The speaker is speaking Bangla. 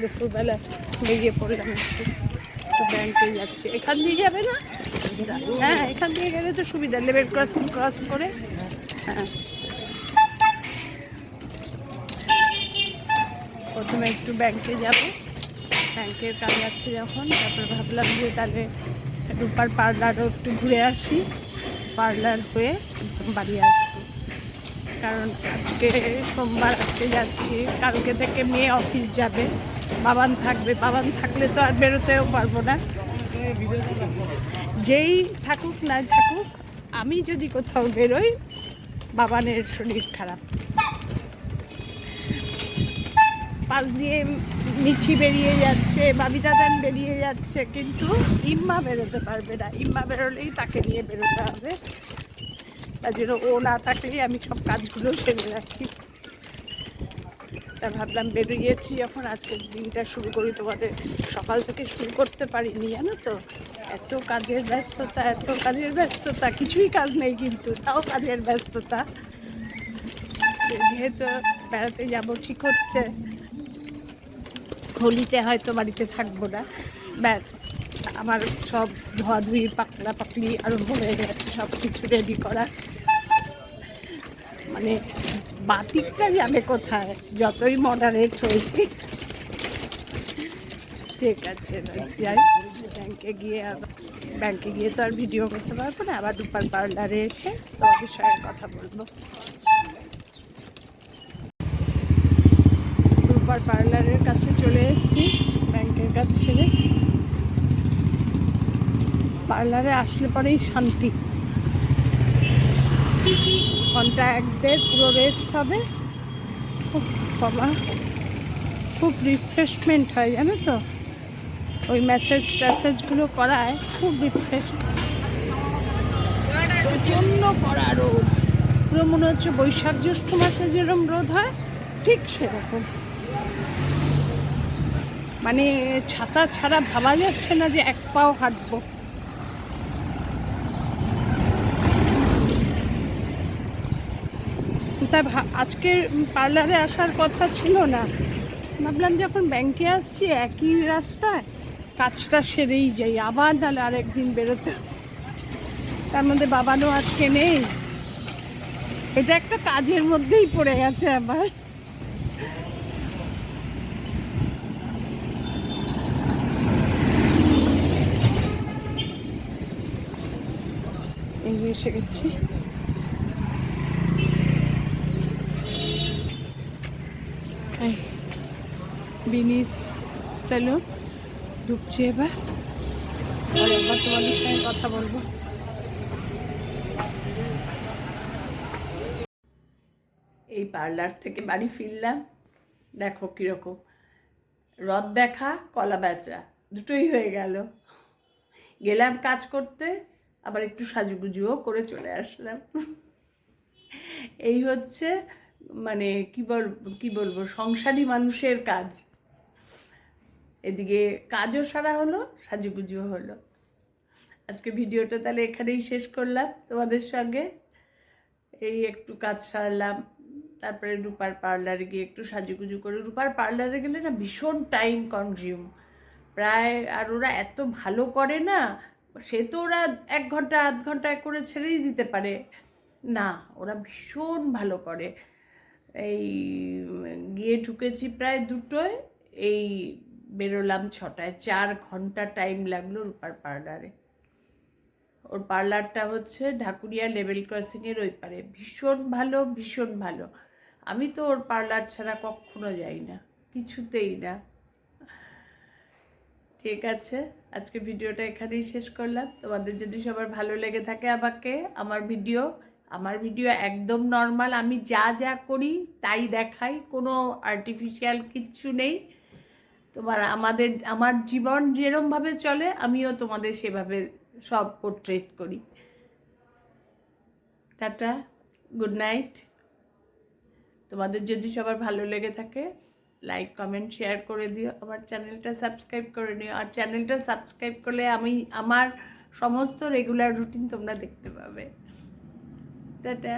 দুপুরবেলা বেরিয়ে পড়লাম একটু ব্যাংকে যাচ্ছি। এখান দিয়ে যাবে না? হ্যাঁ, এখান দিয়ে গেলে তো সুবিধা, লেভেল ক্রস করে। হ্যাঁ, প্রথমে একটু ব্যাংকে যাব, ব্যাংকের কাজ আছে যখন, তারপরে ভাবলাম যে তাহলে রূপার পার্লারও একটু ঘুরে আসি, পার্লার হয়ে বাড়ি আসবো। কারণ আজকে সোমবার, আজকে যাচ্ছি, কালকে থেকে মেয়ে অফিস যাবে, বাবান থাকবে, বাবান থাকলে তো আর বেরোতেও পারবো না। যেই থাকুক না থাকুক, আমি যদি কোথাও বেরোই, বাবানের শরীর খারাপ। পাশ দিয়ে মিছি বেরিয়ে যাচ্ছে, বাবিদাদান বেরিয়ে যাচ্ছে, কিন্তু ইম্মা বেরোতে পারবে না। ইম্মা বেরোলেই তাকে নিয়ে বেরোতে হবে। তার জন্য ও না থাকলেই আমি সব কাজগুলো সেরে রাখি। তা ভাবলাম বেরিয়েছি যখন, আজকের দিনটা শুরু করি। তোমাদের সকাল থেকে শুরু করতে পারিনি, জানো তো, এত কাজের ব্যস্ততা, এত কাজের ব্যস্ততা, কিছুই কাজ নেই কিন্তু তাও কাজের ব্যস্ততা। যেহেতু বেড়াতে যাবো ঠিক হচ্ছে, হোলিতে হয়তো বাড়িতে থাকবো না, ব্যাস আমার সব ধোয়াধুয়ি পাকলা পাকলি আরম্ভ হয়ে গেছে, সব কিছু রেডি করা। মানে বাতিকটা যাবে কোথায়, যতই মডারেট হয়েছি। ঠিক আছে, যাই ব্যাংকে গিয়ে, আবার ব্যাংকে গিয়ে তো আর ভিডিও করতে পারবো না, আবার রূপার পার্লারে এসে তোমাদের সঙ্গে কথা বলবো। রূপার পার্লারের কাছে চলে এসেছি, ব্যাংকের কাছ ছেড়ে। পার্লারে আসলে পরেই শান্তি, ঘন্টা 1-1.5 পুরো রেস্ট হবে। বাবা, খুব রিফ্রেশমেন্ট হয় জানো তো, ওই ট্যাসেজগুলো করায়, খুব রিফ্রেশ। প্রচণ্ড কড়া রোদ, পুরো মনে হচ্ছে বৈশাখ জ্যৈষ্ঠ মাসে যেরকম রোদ হয় ঠিক সেরকম। মানে ছাতা ছাড়া ভাবা যাচ্ছে না যে এক পাও হাঁটবো। তাই আজকে পার্লারে আসার কথা ছিল না, ভাবলাম যখন ব্যাংকে আসছি একই রাস্তায় কাজটা সেরেই যাই, আবার নাহলে আরেকদিন বেরোতে। তার মধ্যে বাবানও আজকে নেই, এটা একটা কাজের মধ্যেই পড়ে গেছে আবার। এই এসে গেছি, বিনিস সেলুন ঢুকছি। এবার তোমাদের সঙ্গে কথা বলবো। এই পার্লার থেকে বাড়ি ফিরলাম, দেখো কীরকম রথ দেখা, কলা বেচা দুটোই হয়ে গেল। গেলাম কাজ করতে, আবার একটু সাজুগুজুও করে চলে আসলাম। এই হচ্ছে মানে কি বলবো সংসারী মানুষের কাজ। এদিকে কাজও সারা হলো, সাজুগুজুও হলো। আজকে ভিডিওটা তাহলে এখানেই শেষ করলাম তোমাদের সঙ্গে। এই একটু কাজ সারলাম, তারপরে রূপার পার্লারে গিয়ে একটু সাজুগুজু করে। রূপার পার্লারে গেলে না ভীষণ টাইম কনজিউম প্রায়, আর ওরা এত ভালো করে না, সে তো ওরা 1 ঘন্টা 1/2 ঘন্টায় করে ছেড়েই দিতে পারে না, ওরা ভীষণ ভালো করে। এই গিয়ে ঢুকেছি প্রায় 2টোয়, এই বেরোলাম 6টায়, 4 ঘন্টা টাইম লাগলো রূপার পার্লারে। ওর পার্লারটা হচ্ছে ঢাকুরিয়া লেভেল ক্রসিংয়ের ওই পারে, ভীষণ ভালো, ভীষণ ভালো। আমি তো ওর পার্লার ছাড়া কখনো যাই না, কিছুতেই না। ঠিক আছে, আজকে ভিডিওটা এখানেই শেষ করলাম। তোমাদের যদি সবার ভালো লেগে থাকে আমাকে, আমার ভিডিও একদম নর্মাল, আমি যা যা করি তাই দেখাই, কোনো আর্টিফিশিয়াল কিচ্ছু নেই। আমার জীবন যেরমভাবে চলে আমিও তোমাদের সেভাবে সব পোর্ট্রেট করি। Tata, good night. তোমাদের যদি সবার ভালো লেগে থাকে লাইক কমেন্ট শেয়ার করে দিও, আমার চ্যানেলটা সাবস্ক্রাইব করে নিও। আর চ্যানেলটা সাবস্ক্রাইব করলে আমার সমস্ত রেগুলার রুটিন তোমরা দেখতে পাবে। টাটা।